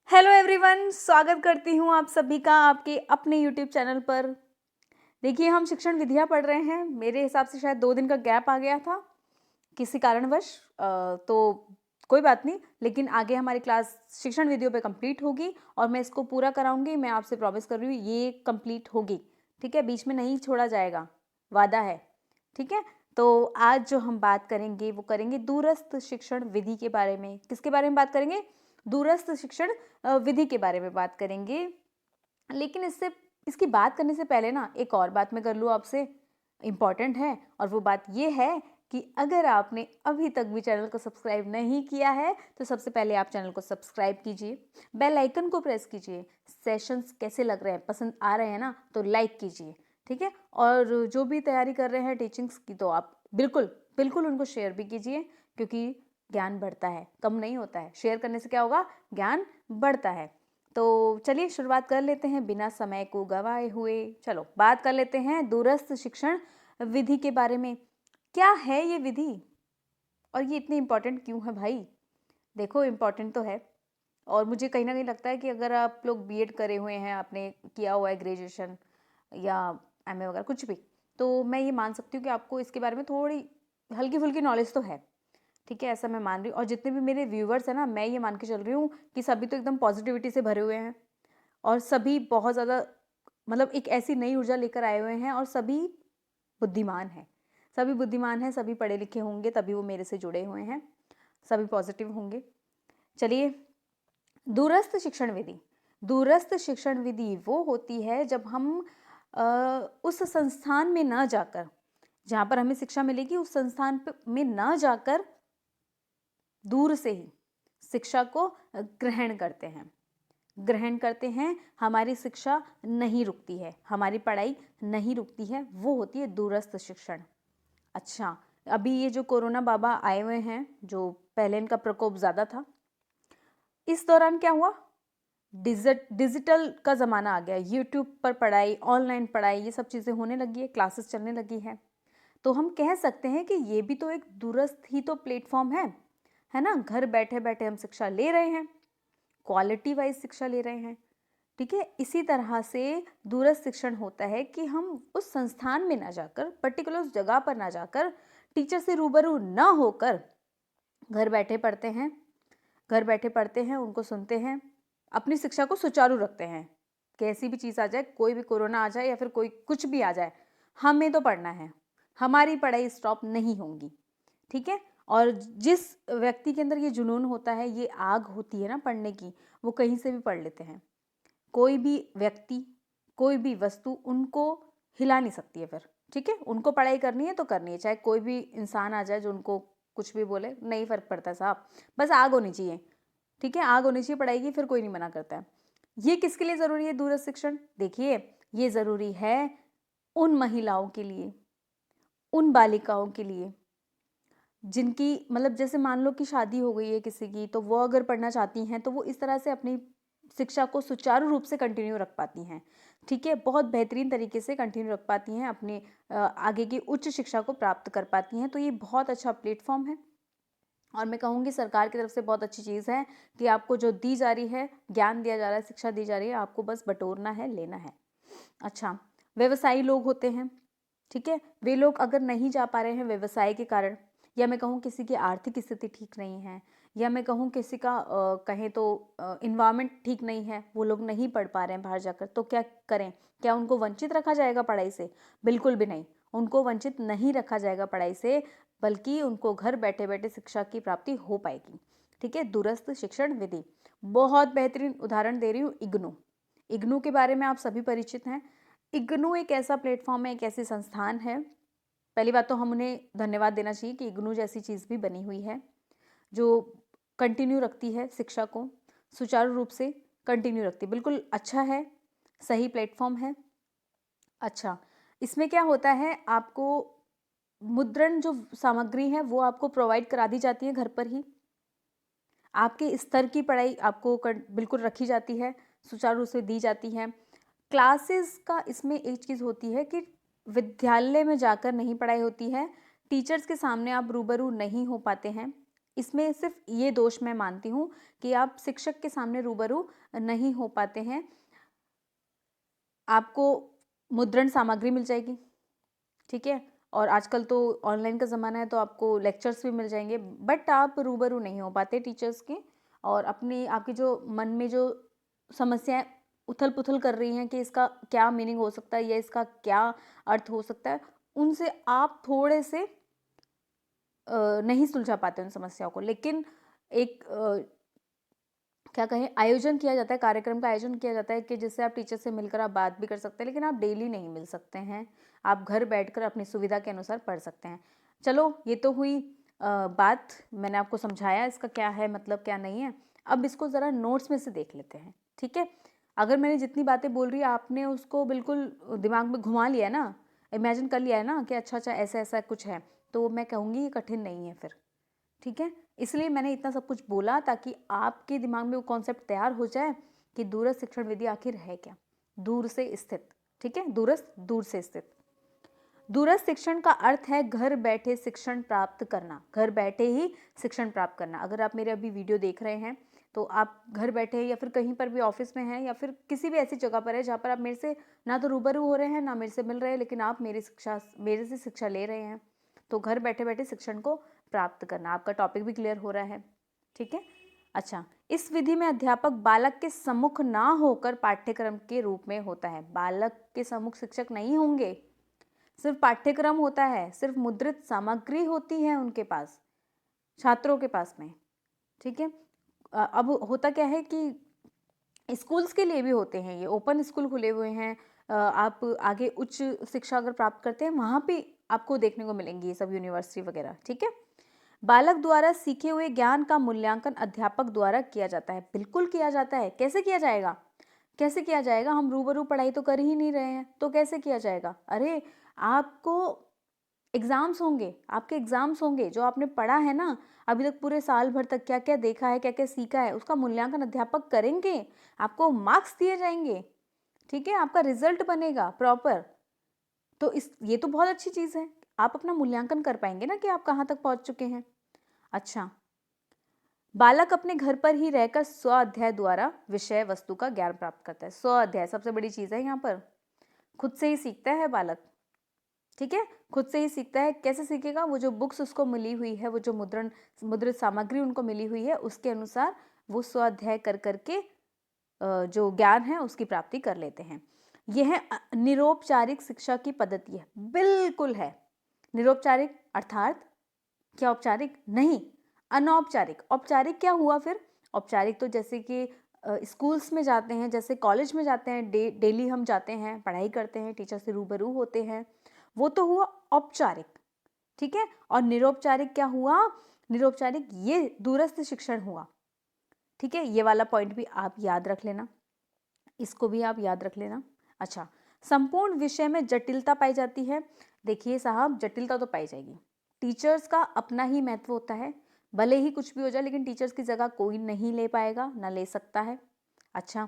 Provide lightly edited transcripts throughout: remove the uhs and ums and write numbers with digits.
Hello everyone, स्वागत करती हूँ आप सभी का आपके अपने यूट्यूब चैनल पर। देखिए, हम शिक्षण विधियाँ पढ़ रहे हैं। मेरे हिसाब से शायद 2 दिन का गैप आ गया था किसी कारणवश। तो कोई बात नहीं, लेकिन आगे हमारी क्लास शिक्षण विधियों पे कंप्लीट होगी और मैं इसको पूरा कराऊंगी। मैं आपसे प्रॉमिस कर रही हूँ, ये कंप्लीट होगी। ठीक है, बीच में नहीं छोड़ा जाएगा, वादा है। ठीक है, तो आज जो हम बात करेंगे वो करेंगे दूरस्थ शिक्षण विधि के बारे में। किसके बारे में बात करेंगे? दूरस्थ शिक्षण विधि के बारे में बात करेंगे। लेकिन इसकी बात करने से पहले ना एक और बात मैं कर लूँ आपसे, इम्पॉर्टेंट है। और वो बात ये है कि अगर आपने अभी तक भी चैनल को सब्सक्राइब नहीं किया है तो सबसे पहले आप चैनल को सब्सक्राइब कीजिए, बेल आइकन को प्रेस कीजिए। सेशंस कैसे लग रहे हैं, पसंद आ रहे हैं ना, तो लाइक कीजिए। ठीक है, और जो भी तैयारी कर रहे हैं टीचिंग्स की, तो आप बिल्कुल बिल्कुल उनको शेयर भी कीजिए, क्योंकि ज्ञान बढ़ता है, कम नहीं होता है। शेयर करने से क्या होगा? ज्ञान बढ़ता है। तो चलिए शुरुआत कर लेते हैं बिना समय को गवाए हुए। चलो बात कर लेते हैं दूरस्थ शिक्षण विधि के बारे में। क्या है ये विधि और ये इतनी इम्पोर्टेंट क्यों है भाई? देखो, इम्पोर्टेंट तो है, और मुझे कहीं ना कहीं लगता है कि अगर आप लोग बीएड करे हुए हैं, आपने किया हुआ है ग्रेजुएशन या एमए वगैरह कुछ भी, तो मैं ये मान सकती हूँ कि आपको इसके बारे में थोड़ी हल्की फुल्की नॉलेज तो है। ठीक है, ऐसा मैं मान रही हूँ। और जितने भी मेरे व्यूवर्स हैं ना, मैं ये मान के चल रही हूँ कि सभी तो एकदम पॉजिटिविटी से भरे हुए हैं, और सभी बहुत ज़्यादा मतलब एक ऐसी नई ऊर्जा लेकर आए हुए हैं, और सभी बुद्धिमान हैं। सभी बुद्धिमान हैं, सभी पढ़े लिखे होंगे, तभी वो मेरे से जुड़े हुए हैं। सभी पॉजिटिव होंगे। चलिए, दूरस्थ शिक्षण विधि। दूरस्थ शिक्षण विधि वो होती है जब हम उस संस्थान में ना जाकर, जहाँ पर हमें शिक्षा मिलेगी, उस संस्थान में ना जाकर दूर से ही शिक्षा को ग्रहण करते हैं। हमारी शिक्षा नहीं रुकती है, हमारी पढ़ाई नहीं रुकती है, वो होती है दूरस्थ शिक्षण। अच्छा, अभी ये जो कोरोना बाबा आए हुए हैं, जो पहले इनका प्रकोप ज़्यादा था, इस दौरान क्या हुआ? डिजिटल का ज़माना आ गया। यूट्यूब पर पढ़ाई, ऑनलाइन पढ़ाई, ये सब चीज़ें होने लगी है, क्लासेस चलने लगी है। तो हम कह सकते हैं कि ये भी तो एक दूरस्थ ही तो प्लेटफॉर्म है ना? घर बैठे बैठे हम शिक्षा ले रहे हैं, क्वालिटी वाइज शिक्षा ले रहे हैं। ठीक है, इसी तरह से दूरस्थ शिक्षण होता है कि हम उस संस्थान में ना जाकर, पर्टिकुलर उस जगह पर ना जाकर, टीचर से रूबरू ना होकर घर बैठे पढ़ते हैं। घर बैठे पढ़ते हैं, उनको सुनते हैं, अपनी शिक्षा को सुचारू रखते हैं। कैसी भी चीज़ आ जाए, कोई भी कोरोना आ जाए या फिर कोई कुछ भी आ जाए, हमें तो पढ़ना है, हमारी पढ़ाई स्टॉप नहीं होगी। ठीक है, और जिस व्यक्ति के अंदर ये जुनून होता है, ये आग होती है ना पढ़ने की, वो कहीं से भी पढ़ लेते हैं। कोई भी व्यक्ति, कोई भी वस्तु उनको हिला नहीं सकती है फिर। ठीक है, उनको पढ़ाई करनी है तो करनी है, चाहे कोई भी इंसान आ जाए जो उनको कुछ भी बोले, नहीं फर्क पड़ता साहब, बस आग होनी चाहिए। ठीक है, आग होनी चाहिए पढ़ाई की, फिर कोई नहीं मना करता है। ये किसके लिए ज़रूरी है दूरस्थ शिक्षण? देखिए, ये ज़रूरी है उन महिलाओं के लिए, उन बालिकाओं के लिए जिनकी मतलब जैसे मान लो कि शादी हो गई है किसी की, तो वो अगर पढ़ना चाहती हैं तो वो इस तरह से अपनी शिक्षा को सुचारू रूप से कंटिन्यू रख पाती हैं। ठीक है, बहुत बेहतरीन तरीके से कंटिन्यू रख पाती हैं, अपने आगे की उच्च शिक्षा को प्राप्त कर पाती हैं। तो ये बहुत अच्छा प्लेटफॉर्म है, और मैं कहूँगी सरकार की तरफ से बहुत अच्छी चीज़ है कि आपको जो दी जा रही है, ज्ञान दिया जा रहा है, शिक्षा दी जा रही है, आपको बस बटोरना है, लेना है। अच्छा, व्यवसायी लोग होते हैं। ठीक है, वे लोग अगर नहीं जा पा रहे हैं व्यवसाय के कारण, या मैं कहूँ किसी की आर्थिक स्थिति ठीक नहीं है, या मैं कहूँ किसी का कहें तो इन्वायरमेंट ठीक नहीं है, वो लोग नहीं पढ़ पा रहे हैं बाहर जाकर, तो क्या करें? क्या उनको वंचित रखा जाएगा पढ़ाई से? बिल्कुल भी नहीं, उनको वंचित नहीं रखा जाएगा पढ़ाई से, बल्कि उनको घर बैठे बैठे शिक्षा की प्राप्ति हो पाएगी। ठीक है, दूरस्थ शिक्षण विधि। बहुत बेहतरीन उदाहरण दे रही हूँ, इग्नू। इग्नू के बारे में आप सभी परिचित हैं। इग्नू एक ऐसा प्लेटफॉर्म है, एक ऐसी संस्थान है। पहली बात तो हम उन्हें धन्यवाद देना चाहिए कि इग्नू जैसी चीज़ भी बनी हुई है, जो कंटिन्यू रखती है शिक्षा को, सुचारू रूप से कंटिन्यू रखती है। बिल्कुल अच्छा है, सही प्लेटफॉर्म है। अच्छा, इसमें क्या होता है, आपको मुद्रण जो सामग्री है वो आपको प्रोवाइड करा दी जाती है घर पर ही। आपके स्तर की पढ़ाई आपको बिल्कुल रखी जाती है, सुचारू रूप से दी जाती है। क्लासेस का इसमें एक चीज़ होती है कि विद्यालय में जाकर नहीं पढ़ाई होती है, टीचर्स के सामने आप रूबरू नहीं हो पाते हैं, इसमें सिर्फ ये दोष मैं मानती हूँ कि आप शिक्षक के सामने रूबरू नहीं हो पाते हैं। आपको मुद्रण सामग्री मिल जाएगी, ठीक है, और आजकल तो ऑनलाइन का ज़माना है तो आपको लेक्चर्स भी मिल जाएंगे, बट आप रूबरू नहीं हो पाते टीचर्स के, और अपनी आपकी जो मन में जो समस्याएं उथल पुथल कर रही हैं कि इसका क्या मीनिंग हो सकता है या इसका क्या अर्थ हो सकता है, उनसे आप थोड़े से नहीं सुलझा पाते उन समस्याओं को। लेकिन एक क्या कहें, आयोजन किया जाता है, कार्यक्रम का आयोजन किया जाता है कि जिससे आप टीचर से मिलकर आप बात भी कर सकते हैं, लेकिन आप डेली नहीं मिल सकते हैं, आप घर बैठकर अपनी सुविधा के अनुसार पढ़ सकते हैं। चलो, ये तो हुई बात, मैंने आपको समझाया इसका क्या है मतलब, क्या नहीं है। अब इसको ज़रा नोट्स में से देख लेते हैं, ठीक है। अगर मैंने जितनी बातें बोल रही है आपने उसको बिल्कुल दिमाग में घुमा लिया ना, इमेजिन कर लिया है ना कि अच्छा अच्छा ऐसा ऐसा कुछ है, तो मैं कहूँगी ये कठिन नहीं है फिर, ठीक है। इसलिए मैंने इतना सब कुछ बोला ताकि आपके दिमाग में वो कॉन्सेप्ट तैयार हो जाए कि दूरस्थ शिक्षण विधि आखिर है क्या, दूर से स्थित, ठीक है, दूरस्थ, दूर से स्थित। दूरस्थ शिक्षण का अर्थ है घर बैठे शिक्षण प्राप्त करना, घर बैठे ही शिक्षण प्राप्त करना। अगर आप मेरे अभी वीडियो देख रहे हैं तो आप घर बैठे या फिर कहीं पर भी ऑफिस में हैं या फिर किसी भी ऐसी जगह पर है जहाँ पर आप मेरे से ना तो रूबरू हो रहे हैं ना मेरे से मिल रहे हैं, लेकिन आप मेरे से शिक्षा ले रहे हैं, तो घर बैठे बैठे शिक्षण को प्राप्त करना, आपका टॉपिक भी क्लियर हो रहा है, ठीक है। अच्छा, इस विधि में अध्यापक बालक के सम्मुख ना होकर पाठ्यक्रम के रूप में होता है, बालक के सम्मुख शिक्षक नहीं होंगे, सिर्फ पाठ्यक्रम होता है, सिर्फ मुद्रित सामग्री होती है उनके पास, छात्रों के पास में, ठीक है। अब होता क्या है कि स्कूल्स के लिए भी होते हैं, ये ओपन स्कूल खुले हुए हैं, आप आगे उच्च शिक्षा अगर प्राप्त करते हैं वहाँ पे आपको देखने को मिलेंगी ये सब यूनिवर्सिटी वगैरह, ठीक है। बालक द्वारा सीखे हुए ज्ञान का मूल्यांकन अध्यापक द्वारा किया जाता है, बिल्कुल किया जाता है। कैसे किया जाएगा, कैसे किया जाएगा, हम रूबरू पढ़ाई तो कर ही नहीं रहे हैं, तो कैसे किया जाएगा। अरे आपको एग्जाम्स होंगे, आपके एग्जाम्स होंगे, जो आपने पढ़ा है ना अभी तक पूरे साल भर तक, क्या क्या देखा है, क्या क्या सीखा है, उसका मूल्यांकन अध्यापक करेंगे, आपको मार्क्स दिए जाएंगे, ठीक है, आपका रिजल्ट बनेगा प्रॉपर। तो ये तो बहुत अच्छी चीज़ है, आप अपना मूल्यांकन कर पाएंगे ना कि आप कहाँ तक पहुँच चुके हैं। अच्छा, बालक अपने घर पर ही रहकर स्व अध्याय द्वारा विषय वस्तु का ज्ञान प्राप्त करता है। स्व अध्याय सबसे बड़ी चीज़ है यहाँ पर, खुद से ही सीखता है बालक, ठीक है, खुद से ही सीखता है। कैसे सीखेगा, वो जो बुक्स उसको मिली हुई है, वो जो मुद्रित सामग्री उनको मिली हुई है, उसके अनुसार वो स्वाध्याय कर करके जो ज्ञान है उसकी प्राप्ति कर लेते हैं। यह निरौपचारिक शिक्षा की पद्धति है, बिल्कुल है। निरौपचारिक अर्थात क्या औपचारिक नहीं, अनौपचारिक। औपचारिक क्या हुआ फिर, औपचारिक तो जैसे कि स्कूल्स में जाते हैं, जैसे कॉलेज में जाते हैं, डेली हम जाते हैं, पढ़ाई करते हैं, टीचर से रूबरू होते हैं, वो तो हुआ औपचारिक, ठीक है। और निरौपचारिक क्या हुआ, निरौपचारिक ये दूरस्थ शिक्षण हुआ, ठीक है। ये वाला पॉइंट भी आप याद रख लेना, इसको भी आप याद रख लेना। अच्छा, संपूर्ण विषय में जटिलता पाई जाती है। देखिए साहब, जटिलता तो पाई जाएगी, टीचर्स का अपना ही महत्व होता है, भले ही कुछ भी हो जाए लेकिन टीचर्स की जगह कोई नहीं ले पाएगा, ना ले सकता है। अच्छा,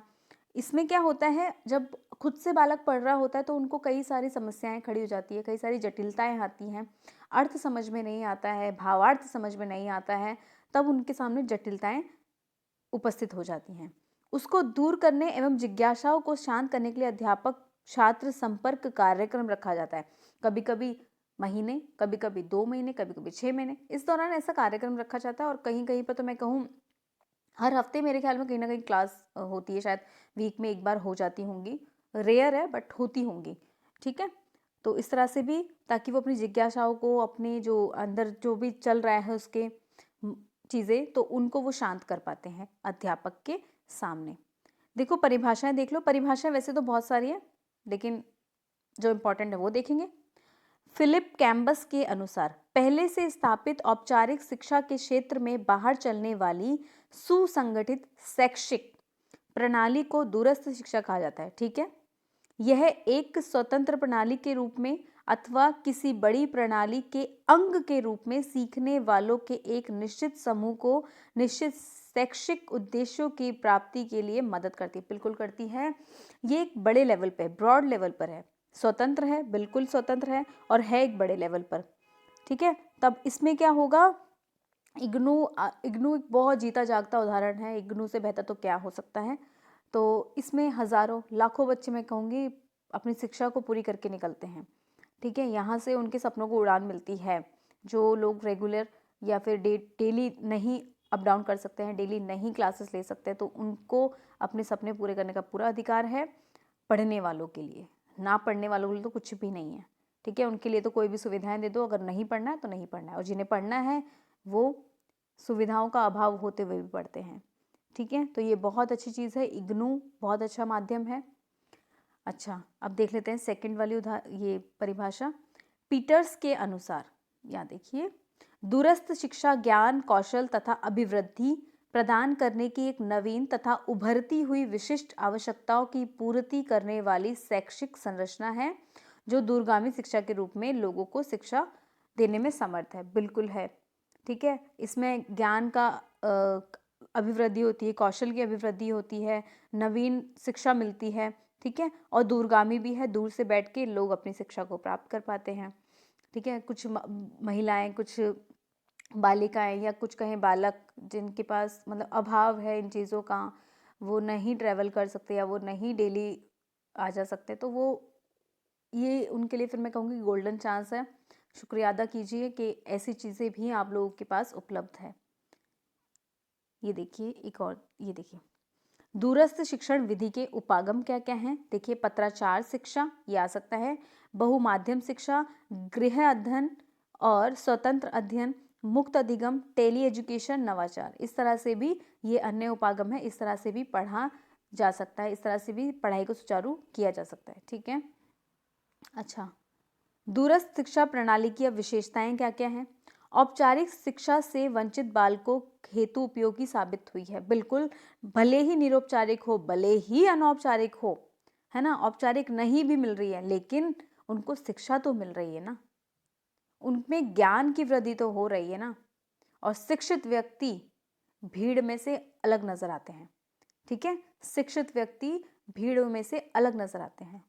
इसमें क्या होता है, जब खुद से बालक पढ़ रहा होता है तो उनको कई सारी समस्याएं खड़ी हो जाती है, कई सारी जटिलताएं आती हैं, अर्थ समझ में नहीं आता है, भावार्थ समझ में नहीं आता है, तब उनके सामने जटिलताएं उपस्थित हो जाती हैं। उसको दूर करने एवं जिज्ञासाओं को शांत करने के लिए अध्यापक छात्र संपर्क कार्यक्रम रखा जाता है, कभी कभी महीने, कभी कभी 2 महीने, कभी कभी 6 महीने, इस दौरान ऐसा कार्यक्रम रखा जाता है। और कहीं कहीं पर तो मैं कहूँ हर हफ्ते मेरे ख्याल में कहीं ना कहीं क्लास होती है, शायद वीक में एक बार हो जाती होंगी, रेयर है बट होती होंगी, ठीक है। तो इस तरह से भी, ताकि वो अपनी जिज्ञासाओं को, अपने जो अंदर जो भी चल रहा है उसके चीज़ें, तो उनको वो शांत कर पाते हैं अध्यापक के सामने। देखो परिभाषाएं देख लो, परिभाषाएं वैसे तो बहुत सारी है लेकिन जो इम्पोर्टेंट है वो देखेंगे। फिलिप कैम्बस के अनुसार पहले से स्थापित औपचारिक शिक्षा के क्षेत्र में बाहर चलने वाली सुसंगठित शैक्षिक प्रणाली को दूरस्थ शिक्षा कहा जाता है, ठीक है। यह एक स्वतंत्र प्रणाली के रूप में अथवा किसी बड़ी प्रणाली के अंग के रूप में सीखने वालों के एक निश्चित समूह को निश्चित शैक्षिक उद्देश्यों की प्राप्ति के लिए मदद करती है, बिल्कुल करती है। ये एक बड़े लेवल पे, ब्रॉड लेवल पर है, स्वतंत्र है, बिल्कुल स्वतंत्र है और है एक बड़े लेवल पर, ठीक है। तब इसमें क्या होगा, इग्नू एक बहुत जीता जागता उदाहरण है। इग्नू से बेहतर तो क्या हो सकता है। तो इसमें हज़ारों लाखों बच्चे, मैं कहूँगी, अपनी शिक्षा को पूरी करके निकलते हैं। ठीक है, यहाँ से उनके सपनों को उड़ान मिलती है। जो लोग रेगुलर या फिर डेली नहीं अप डाउन कर सकते हैं, डेली नहीं क्लासेस ले सकते, तो उनको अपने सपने पूरे करने का पूरा अधिकार है। पढ़ने वालों के लिए, ना पढ़ने वालों के लिए तो कुछ भी नहीं है। ठीक है, उनके लिए तो कोई भी सुविधाएं दे दो, अगर नहीं पढ़ना है तो नहीं पढ़ना है, और जिन्हें पढ़ना है वो सुविधाओं का अभाव होते हुए भी पढ़ते हैं। ठीक है, तो ये बहुत अच्छी चीज़ है। इग्नू बहुत अच्छा माध्यम है। अच्छा, अब देख लेते हैं सेकंड वाली ये परिभाषा। पीटर्स के अनुसार, यहाँ देखिए, दूरस्थ शिक्षा ज्ञान, कौशल तथा अभिवृद्धि प्रदान करने की एक नवीन तथा उभरती हुई विशिष्ट आवश्यकताओं की पूर्ति करने वाली शैक्षिक संरचना है, जो दूरगामी शिक्षा के रूप में लोगों को शिक्षा देने में समर्थ है। बिल्कुल है। ठीक है, इसमें ज्ञान का अभिवृद्धि होती है, कौशल की अभिवृद्धि होती है, नवीन शिक्षा मिलती है। ठीक है, और दूरगामी भी है, दूर से बैठ के लोग अपनी शिक्षा को प्राप्त कर पाते हैं। ठीक है, कुछ महिलाएं, कुछ बालिकाएं या कुछ कहें बालक, जिनके पास मतलब अभाव है इन चीज़ों का, वो नहीं ट्रैवल कर सकते या वो नहीं डेली आ जा सकते, तो वो ये उनके लिए फिर मैं कहूँगी गोल्डन चांस है। शुक्रिया अदा कीजिए कि ऐसी चीज़ें भी आप लोगों के पास उपलब्ध है। ये देखिए एक और, ये देखिए दूरस्थ शिक्षण विधि के उपागम क्या क्या हैं। देखिए, पत्राचार शिक्षा, ये आ सकता है, बहुमाध्यम शिक्षा, गृह अध्ययन और स्वतंत्र अध्ययन, मुक्त अधिगम, टेली एजुकेशन, नवाचार। इस तरह से भी ये अन्य उपागम है, इस तरह से भी पढ़ा जा सकता है, इस तरह से भी पढ़ाई को सुचारू किया जा सकता है। ठीक है, अच्छा, दूरस्थ शिक्षा प्रणाली की अब विशेषताएं क्या क्या हैं। औपचारिक शिक्षा से वंचित बालकों हेतु उपयोगी साबित हुई है। बिल्कुल, भले ही निरौपचारिक हो, भले ही अनौपचारिक हो, है ना, औपचारिक नहीं भी मिल रही है, लेकिन उनको शिक्षा तो मिल रही है ना, उनमें ज्ञान की वृद्धि तो हो रही है ना। और शिक्षित व्यक्ति भीड़ में से अलग नजर आते हैं। ठीक है, शिक्षित व्यक्ति भीड़ में से अलग नजर आते हैं,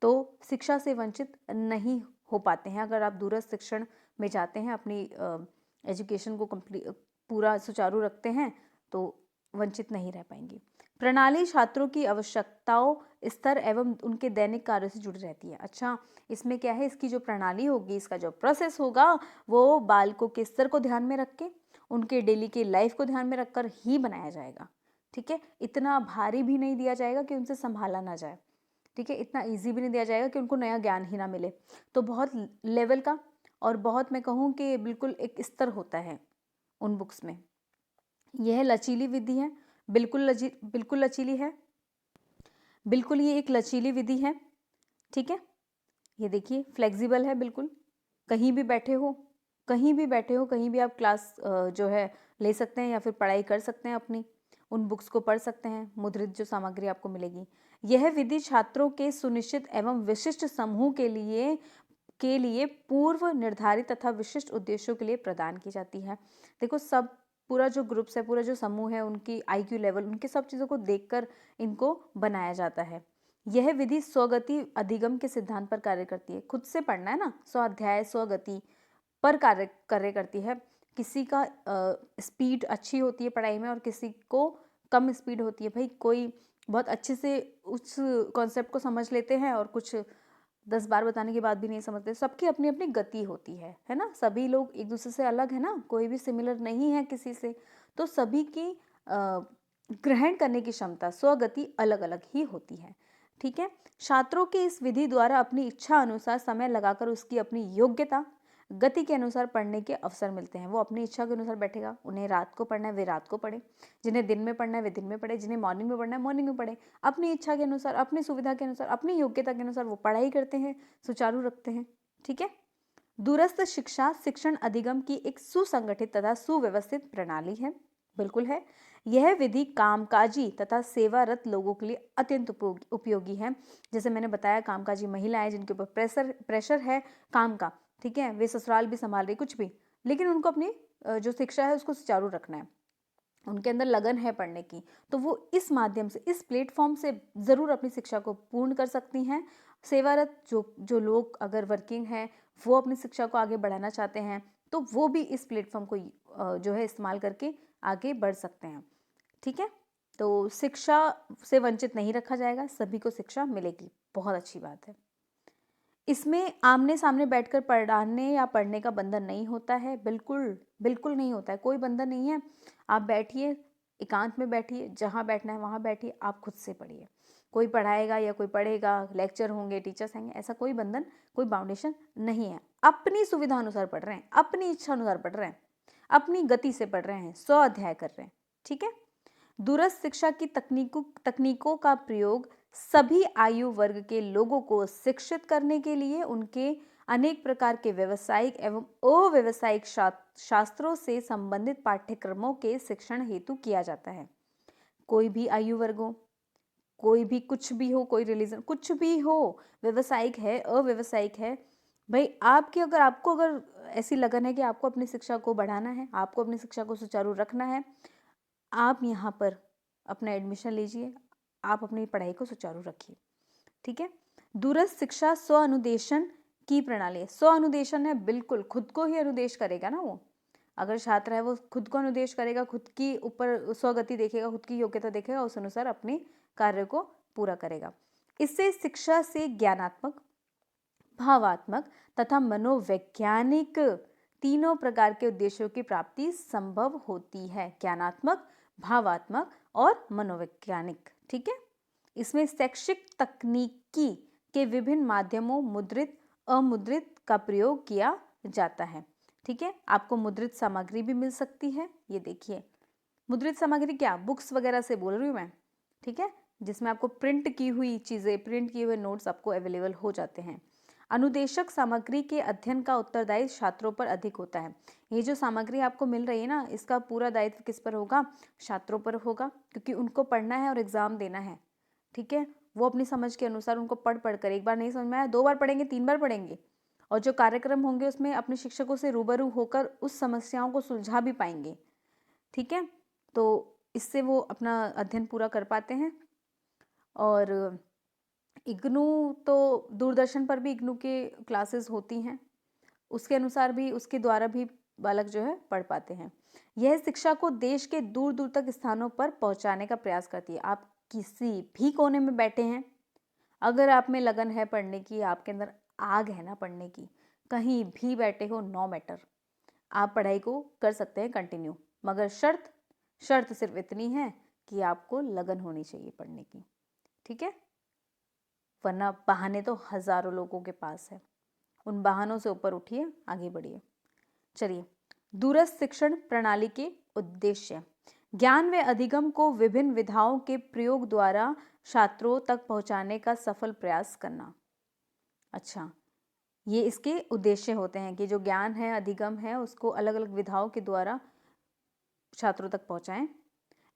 तो शिक्षा से वंचित नहीं हो पाते हैं। अगर आप दूरस्थ शिक्षण में जाते हैं, अपनी एजुकेशन को पूरा सुचारू रखते हैं, तो वंचित नहीं रह पाएंगे। प्रणाली छात्रों की आवश्यकताओं, स्तर एवं उनके दैनिक कार्यों से जुड़ी रहती है। अच्छा, इसमें क्या है, इसकी जो प्रणाली होगी, इसका जो प्रोसेस होगा, वो बालकों के स्तर को ध्यान में रख के, उनके डेली के लाइफ को ध्यान में रखकर ही बनाया जाएगा। ठीक है, इतना भारी भी नहीं दिया जाएगा कि उनसे संभाला ना जाए। ठीक है, इतना इजी भी नहीं दिया जाएगा कि उनको नया ज्ञान ही ना मिले। तो बहुत लेवल का और बहुत, मैं कहूँ कि बिल्कुल एक स्तर होता है उन बुक्स में। यह लचीली विधि है, बिल्कुल लचीली है, बिल्कुल ये एक लचीली विधि है। ठीक है, ये देखिए फ्लेक्सिबल है, बिल्कुल कहीं भी बैठे हो, कहीं भी बैठे हो, कहीं भी आप क्लास जो है ले सकते हैं या फिर पढ़ाई कर सकते हैं, अपनी उन बुक्स को पढ़ सकते हैं, मुद्रित जो सामग्री आपको मिलेगी। यह विधि छात्रों के सुनिश्चित एवं विशिष्ट समूह के लिए पूर्व निर्धारित तथा विशिष्ट उद्देश्यों के लिए प्रदान की जाती है। देखो, सब पूरा जो ग्रुप्स है, पूरा जो समूह है, उनकी IQ लेवल, उनके सब चीज़ों को देखकर इनको बनाया जाता है। यह विधि स्वगति अधिगम के सिद्धांत पर कार्य करती है। खुद से पढ़ना है ना, स्वाध्याय स्वगति पर कार्य करती है। किसी का स्पीड अच्छी होती है पढ़ाई में और किसी को कम स्पीड होती है। भाई, कोई बहुत अच्छे से उस कॉन्सेप्ट को समझ लेते हैं और कुछ 10 बार बताने के बाद भी नहीं समझते। सबकी अपनी अपनी गति होती है ना, सभी लोग एक दूसरे से अलग है ना, कोई भी सिमिलर नहीं है किसी से। तो सभी की ग्रहण करने की क्षमता, स्वगति अलग अलग ही होती है। ठीक है, छात्रों की इस विधि द्वारा अपनी इच्छा अनुसार समय लगाकर उसकी अपनी योग्यता गति के अनुसार पढ़ने के अवसर मिलते हैं। वो अपनी इच्छा के अनुसार बैठेगा, उन्हें रात को पढ़ना है वे रात को पढ़े, जिन्हें दिन में पढ़ना है वे दिन में पढ़े, जिन्हें मॉर्निंग में पढ़ना है मॉर्निंग में पढ़े। अपनी इच्छा के अनुसार, अपनी सुविधा के अनुसार, अपनी योग्यता के अनुसार वो पढ़ाई करते हैं, सुचारू रखते हैं। ठीक है, दूरस्थ शिक्षा शिक्षण अधिगम की एक सुसंगठित तथा सुव्यवस्थित प्रणाली है। बिल्कुल है। यह विधि कामकाजी तथा सेवारत लोगों के लिए अत्यंत उपयोगी है। जैसे मैंने बताया, कामकाजी महिलाएं जिनके ऊपर प्रेशर है काम का, ठीक है, वे ससुराल भी संभाल रही, कुछ भी, लेकिन उनको अपनी जो शिक्षा है उसको सुचारू रखना है, उनके अंदर लगन है पढ़ने की, तो वो इस माध्यम से, इस प्लेटफॉर्म से ज़रूर अपनी शिक्षा को पूर्ण कर सकती हैं। सेवारत जो लोग अगर वर्किंग हैं, वो अपनी शिक्षा को आगे बढ़ाना चाहते हैं, तो वो भी इस प्लेटफॉर्म को जो है इस्तेमाल करके आगे बढ़ सकते हैं। ठीक है, तो शिक्षा से वंचित नहीं रखा जाएगा, सभी को शिक्षा मिलेगी, बहुत अच्छी बात है। इसमें आमने सामने बैठकर पढ़ाने या पढ़ने का बंधन नहीं होता है, बिल्कुल बिल्कुल नहीं होता है, कोई बंधन नहीं है। आप बैठिए, एकांत में बैठिए, जहाँ बैठना है वहाँ बैठिए, आप खुद से पढ़िए। कोई पढ़ाएगा या कोई पढ़ेगा, लेक्चर होंगे, टीचर्स आएंगे, ऐसा कोई बंधन, कोई बाउंडेशन नहीं है। अपनी सुविधा अनुसार पढ़ रहे हैं, अपनी इच्छा अनुसार पढ़ रहे हैं, अपनी गति से पढ़ रहे हैं, 100 अध्याय कर रहे हैं। ठीक है, दूरस्थ शिक्षा की तकनीकों का प्रयोग सभी आयु वर्ग के लोगों को शिक्षित करने के लिए उनके अनेक प्रकार के व्यावसायिक एवं अव्यावसायिक शास्त्रों से संबंधित पाठ्यक्रमों के शिक्षण हेतु किया जाता है। कोई भी आयु वर्ग हो, कोई भी कुछ भी हो, कोई रिलीजन कुछ भी हो, व्यावसायिक है, अव्यावसायिक है, भाई आपको अगर ऐसी लगन है कि आपको अपनी शिक्षा को बढ़ाना है, आपको अपनी शिक्षा को सुचारू रखना है, आप यहाँ पर अपना एडमिशन लीजिए, आप अपनी पढ़ाई को सुचारू रखिए। ठीक है, दूरस्थ शिक्षा स्व अनुदेशन की प्रणाली है। स्व अनुदेशन है, बिल्कुल खुद को ही अनुदेश करेगा ना वो। अगर छात्र है वो खुद को अनुदेश करेगा, खुद की ऊपर स्वगति देखेगा, खुद की योग्यता देखेगा, उस अनुसार अपने कार्य को पूरा करेगा। इससे शिक्षा से ज्ञानात्मक, भावात्मक तथा मनोवैज्ञानिक तीनों प्रकार के उद्देश्यों की प्राप्ति संभव होती है। ज्ञानात्मक, भावात्मक और मनोवैज्ञानिक। ठीक है, इसमें शैक्षिक तकनीकी के विभिन्न माध्यमों, मुद्रित, अमुद्रित का प्रयोग किया जाता है। ठीक है, आपको मुद्रित सामग्री भी मिल सकती है। ये देखिए, मुद्रित सामग्री क्या, बुक्स वगैरह से बोल रही हूँ मैं। ठीक है, जिसमें आपको प्रिंट की हुई चीजें, प्रिंट किए हुए नोट्स आपको अवेलेबल हो जाते हैं। अनुदेशक सामग्री के अध्ययन का उत्तरदायित्व छात्रों पर अधिक होता है। ये जो सामग्री आपको मिल रही है ना, इसका पूरा दायित्व किस पर होगा, छात्रों पर होगा, क्योंकि उनको पढ़ना है और एग्जाम देना है। ठीक है, वो अपनी समझ के अनुसार उनको पढ़ कर, एक बार नहीं समझ में आया 2 बार पढ़ेंगे, 3 बार पढ़ेंगे, और जो कार्यक्रम होंगे उसमें अपने शिक्षकों से रूबरू होकर उस समस्याओं को सुलझा भी पाएंगे। ठीक है, तो इससे वो अपना अध्ययन पूरा कर पाते हैं। और इग्नू तो दूरदर्शन पर भी इग्नू के क्लासेस होती हैं, उसके अनुसार भी, उसके द्वारा भी बालक जो है पढ़ पाते हैं। यह शिक्षा को देश के दूर दूर तक स्थानों पर पहुंचाने का प्रयास करती है। आप किसी भी कोने में बैठे हैं, अगर आप में लगन है पढ़ने की, आपके अंदर आग है ना पढ़ने की, कहीं भी बैठे हो, नो मैटर, आप पढ़ाई को कर सकते हैं कंटिन्यू। मगर शर्त सिर्फ इतनी है कि आपको लगन होनी चाहिए पढ़ने की। ठीक है, वरना बहाने तो हजारों लोगों के पास है, उन बहानों से ऊपर उठिए, आगे बढ़िए। चलिए, दूरस्थ शिक्षण प्रणाली के उद्देश्य। ज्ञान व अधिगम को विभिन्न विधाओं के प्रयोग द्वारा छात्रों तक पहुंचाने का सफल प्रयास करना। अच्छा, ये इसके उद्देश्य होते हैं कि जो ज्ञान है, अधिगम है, उसको अलग अलग विधाओं के द्वारा छात्रों तक पहुंचाएं।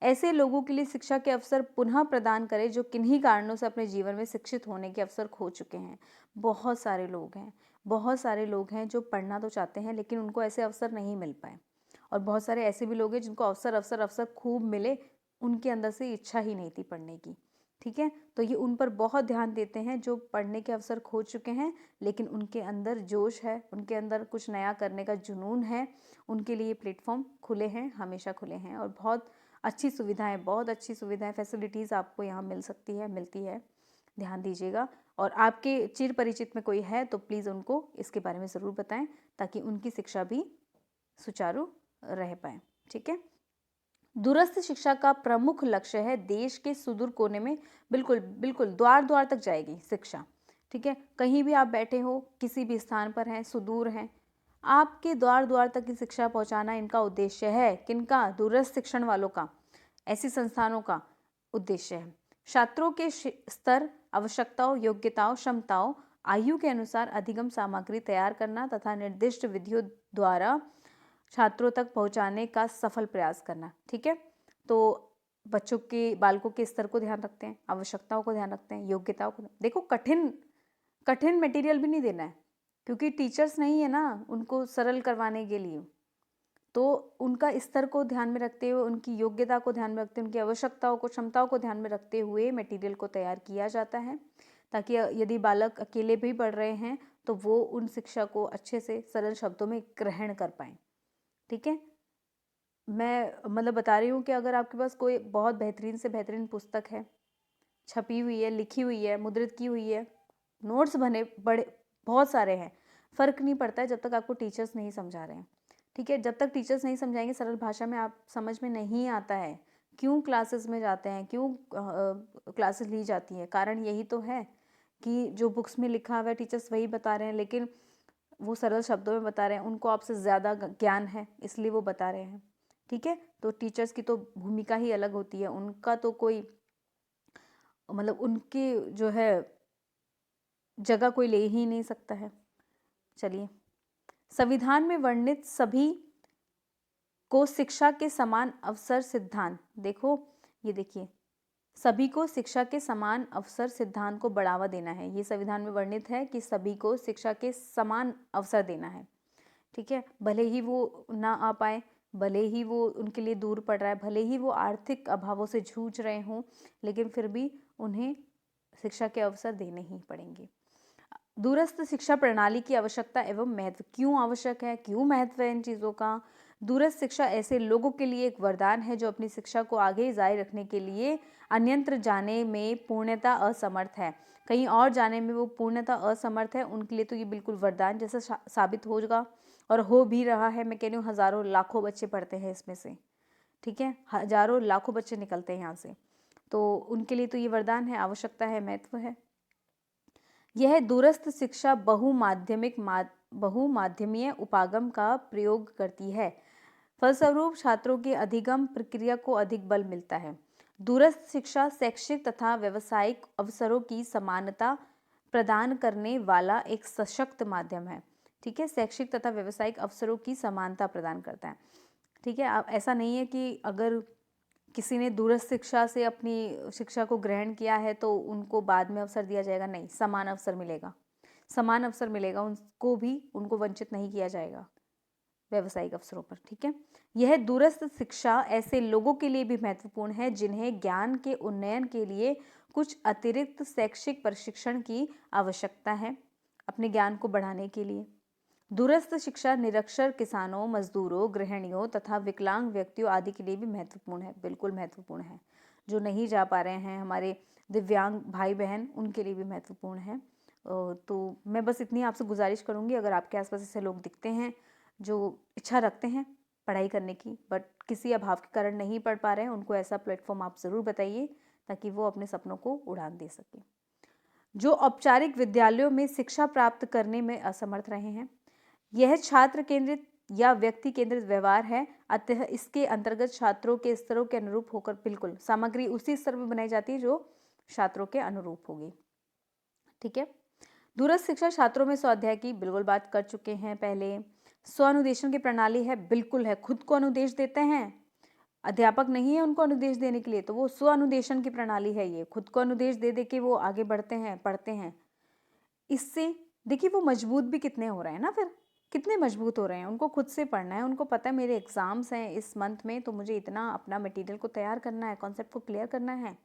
ऐसे लोगों के लिए शिक्षा के अवसर पुनः प्रदान करें जो किन्हीं कारणों से अपने जीवन में शिक्षित होने के अवसर खो चुके हैं। बहुत सारे लोग हैं जो पढ़ना तो चाहते हैं, लेकिन उनको ऐसे अवसर नहीं मिल पाए। और बहुत सारे ऐसे भी लोग हैं जिनको अवसर खूब मिले, उनके अंदर से इच्छा ही नहीं थी पढ़ने की। ठीक है, तो ये उन पर बहुत ध्यान देते हैं जो पढ़ने के अवसर खो चुके हैं, लेकिन उनके अंदर जोश है, उनके अंदर कुछ नया करने का जुनून है। उनके लिए प्लेटफॉर्म खुले हैं, हमेशा खुले हैं, और बहुत अच्छी सुविधाएं, फैसिलिटीज़ आपको यहाँ मिलती है। ध्यान दीजिएगा, और आपके चिर परिचित में कोई है तो प्लीज़ उनको इसके बारे में ज़रूर बताएं, ताकि उनकी शिक्षा भी सुचारू रह पाए। ठीक है, दूरस्थ शिक्षा का प्रमुख लक्ष्य है देश के सुदूर कोने में, बिल्कुल द्वार द्वार तक जाएगी शिक्षा। ठीक है, कहीं भी आप बैठे हो, किसी भी स्थान पर हैं, सुदूर हैं, आपके द्वार द्वार तक की शिक्षा पहुंचाना इनका उद्देश्य है। किनका, दूरस्थ शिक्षण वालों का, ऐसी संस्थानों का उद्देश्य है। छात्रों के स्तर, आवश्यकताओं, योग्यताओं, क्षमताओं, आयु के अनुसार अधिगम सामग्री तैयार करना तथा निर्दिष्ट विधियों द्वारा छात्रों तक पहुंचाने का सफल प्रयास करना। ठीक है, तो बच्चों के, बालकों के स्तर को ध्यान रखते हैं, आवश्यकताओं को ध्यान रखते हैं, योग्यताओं को। देखो, कठिन मटेरियल भी नहीं देना है, क्योंकि टीचर्स नहीं है ना उनको सरल करवाने के लिए। तो उनका स्तर को ध्यान में रखते हुए, उनकी योग्यता को ध्यान में रखते हुए, उनकी आवश्यकताओं को, क्षमताओं को ध्यान में रखते हुए मटेरियल को तैयार किया जाता है, ताकि यदि बालक अकेले भी पढ़ रहे हैं तो वो उन शिक्षा को अच्छे से सरल शब्दों में ग्रहण कर पाएं। ठीक है, मैं मतलब बता रही हूँ कि अगर आपके पास कोई बहुत बेहतरीन से बेहतरीन पुस्तक है, छपी हुई है, लिखी हुई है, मुद्रित की हुई है, नोट्स बने बड़े बहुत सारे हैं, फ़र्क नहीं पड़ता है जब तक आपको टीचर्स नहीं समझा रहे हैं। ठीक है, जब तक टीचर्स नहीं समझाएंगे सरल भाषा में, आप समझ में नहीं आता है क्यों क्लासेस में जाते हैं, क्यों क्लासेस ली जाती हैं। कारण यही तो है कि जो बुक्स में लिखा हुआ है टीचर्स वही बता रहे हैं, लेकिन वो सरल शब्दों में बता रहे हैं, उनको आपसे ज़्यादा ज्ञान है इसलिए वो बता रहे हैं। ठीक है, तो टीचर्स की तो भूमिका ही अलग होती है, उनका तो कोई मतलब उनकी जो है जगह कोई ले ही नहीं सकता है। चलिए, संविधान में वर्णित सभी को शिक्षा के समान अवसर सिद्धांत, देखो ये देखिए, सभी को शिक्षा के समान अवसर सिद्धांत को बढ़ावा देना है। ये संविधान में वर्णित है कि सभी को शिक्षा के समान अवसर देना है। ठीक है, भले ही वो ना आ पाए, भले ही वो उनके लिए दूर पड़ रहा है, भले ही वो आर्थिक अभावों से जूझ रहे हों, लेकिन फिर भी उन्हें शिक्षा के अवसर देने ही पड़ेंगे। दूरस्थ शिक्षा प्रणाली की आवश्यकता एवं महत्व, क्यों आवश्यक है, क्यों महत्व है इन चीज़ों का। दूरस्थ शिक्षा ऐसे लोगों के लिए एक वरदान है जो अपनी शिक्षा को आगे जारी रखने के लिए अन्यत्र जाने में पूर्णतः असमर्थ है, कहीं और जाने में वो पूर्णतः असमर्थ है, उनके लिए तो ये बिल्कुल वरदान जैसा साबित होगा और हो भी रहा है। मैं कह रही हूँ हज़ारों लाखों बच्चे पढ़ते हैं इसमें से। ठीक है, हज़ारों लाखों बच्चे निकलते हैं यहाँ से, तो उनके लिए तो ये वरदान है, आवश्यकता है, महत्व है। यह दूरस्थ शिक्षा बहुमाध्यमीय उपागम का प्रयोग करती है, फलस्वरूप छात्रों की अधिगम प्रक्रिया को अधिक बल मिलता है। दूरस्थ शिक्षा शैक्षिक तथा व्यावसायिक अवसरों की समानता प्रदान करने वाला एक सशक्त माध्यम है। ठीक है, शैक्षिक तथा व्यावसायिक अवसरों की समानता प्रदान करता है। ठीक है, ऐसा नहीं है कि अगर किसी ने दूरस्थ शिक्षा से अपनी शिक्षा को ग्रहण किया है तो उनको बाद में अवसर दिया जाएगा, नहीं, समान अवसर मिलेगा, समान अवसर मिलेगा, उनको भी, उनको वंचित नहीं किया जाएगा व्यावसायिक अवसरों पर। ठीक है, यह दूरस्थ शिक्षा ऐसे लोगों के लिए भी महत्वपूर्ण है जिन्हें ज्ञान के उन्नयन के लिए कुछ अतिरिक्त शैक्षिक प्रशिक्षण की आवश्यकता है, अपने ज्ञान को बढ़ाने के लिए। दूरस्थ शिक्षा निरक्षर किसानों, मजदूरों, गृहिणियों तथा विकलांग व्यक्तियों आदि के लिए भी महत्वपूर्ण है, बिल्कुल महत्वपूर्ण है। जो नहीं जा पा रहे हैं, हमारे दिव्यांग भाई बहन, उनके लिए भी महत्वपूर्ण है। तो मैं बस इतनी आपसे गुजारिश करूँगी, अगर आपके आसपास ऐसे लोग दिखते हैं जो इच्छा रखते हैं पढ़ाई करने की बट किसी अभाव के कारण नहीं पढ़ पा रहे हैं, उनको ऐसा प्लेटफॉर्म आप ज़रूर बताइए ताकि वो अपने सपनों को उड़ान दे सकें। जो औपचारिक विद्यालयों में शिक्षा प्राप्त करने में असमर्थ रहे हैं, यह छात्र केंद्रित या व्यक्ति केंद्रित व्यवहार है, अतः इसके अंतर्गत छात्रों के स्तरों के अनुरूप होकर बिल्कुल सामग्री उसी स्तर पर बनाई जाती है जो छात्रों के अनुरूप होगी। ठीक है, दूरस्थ शिक्षा छात्रों में स्वाध्याय की बिल्कुल बात कर चुके हैं पहले। स्वअनुदेशन की प्रणाली है, बिल्कुल है, खुद को अनुदेश देते हैं, अध्यापक नहीं है उनको अनुदेश देने के लिए, तो वो स्वअनुदेशन की प्रणाली है, ये खुद को अनुदेश दे दे के वो आगे बढ़ते हैं, पढ़ते हैं। इससे देखिए वो मजबूत भी कितने हो रहे हैं ना, फिर कितने मजबूत हो रहे हैं, उनको खुद से पढ़ना है, उनको पता है मेरे एग्जाम्स हैं इस मंथ में, तो मुझे इतना अपना मटेरियल को तैयार करना है, कॉन्सेप्ट को क्लियर करना है,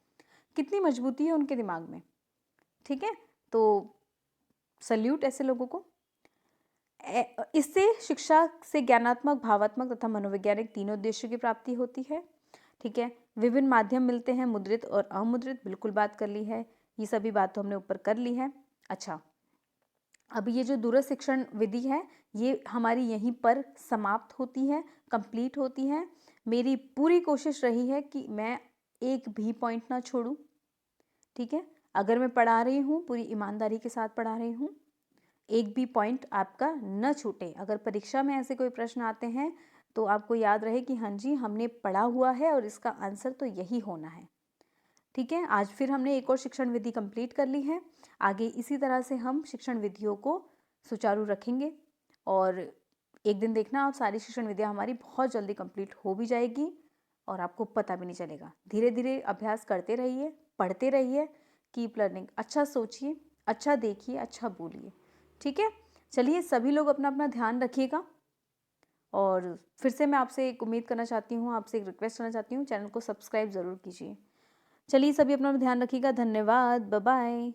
कितनी मजबूती है उनके दिमाग में। ठीक है, तो सल्यूट ऐसे लोगों को। इससे शिक्षा से ज्ञानात्मक, भावात्मक तथा मनोवैज्ञानिक तीनों उद्देश्यों की प्राप्ति होती है। ठीक है, विभिन्न माध्यम मिलते हैं, मुद्रित और अमुद्रित, बिल्कुल बात कर ली है, ये सभी बात तो हमने ऊपर कर ली है। अच्छा, अब ये जो दूरस्थ शिक्षण विधि है ये हमारी यहीं पर समाप्त होती है, कंप्लीट होती है। मेरी पूरी कोशिश रही है कि मैं एक भी पॉइंट ना छोड़ूं। ठीक है, अगर मैं पढ़ा रही हूँ पूरी ईमानदारी के साथ पढ़ा रही हूँ, एक भी पॉइंट आपका न छूटे। अगर परीक्षा में ऐसे कोई प्रश्न आते हैं तो आपको याद रहे कि हाँ जी हमने पढ़ा हुआ है और इसका आंसर तो यही होना है। ठीक है, आज फिर हमने एक और शिक्षण विधि कंप्लीट कर ली है, आगे इसी तरह से हम शिक्षण विधियों को सुचारू रखेंगे और एक दिन देखना आप सारी शिक्षण विधियाँ हमारी बहुत जल्दी कंप्लीट हो भी जाएगी और आपको पता भी नहीं चलेगा। धीरे धीरे अभ्यास करते रहिए, पढ़ते रहिए, कीप लर्निंग, अच्छा सोचिए, अच्छा देखिए, अच्छा बोलिए। ठीक है, चलिए सभी लोग अपना अपना ध्यान रखिएगा और फिर से मैं आपसे एक उम्मीद करना चाहती हूँ, आपसे एक रिक्वेस्ट करना चाहती हूँ, चैनल को सब्सक्राइब ज़रूर कीजिए। चलिए सभी अपना ध्यान रखिएगा, धन्यवाद, बाय बाय।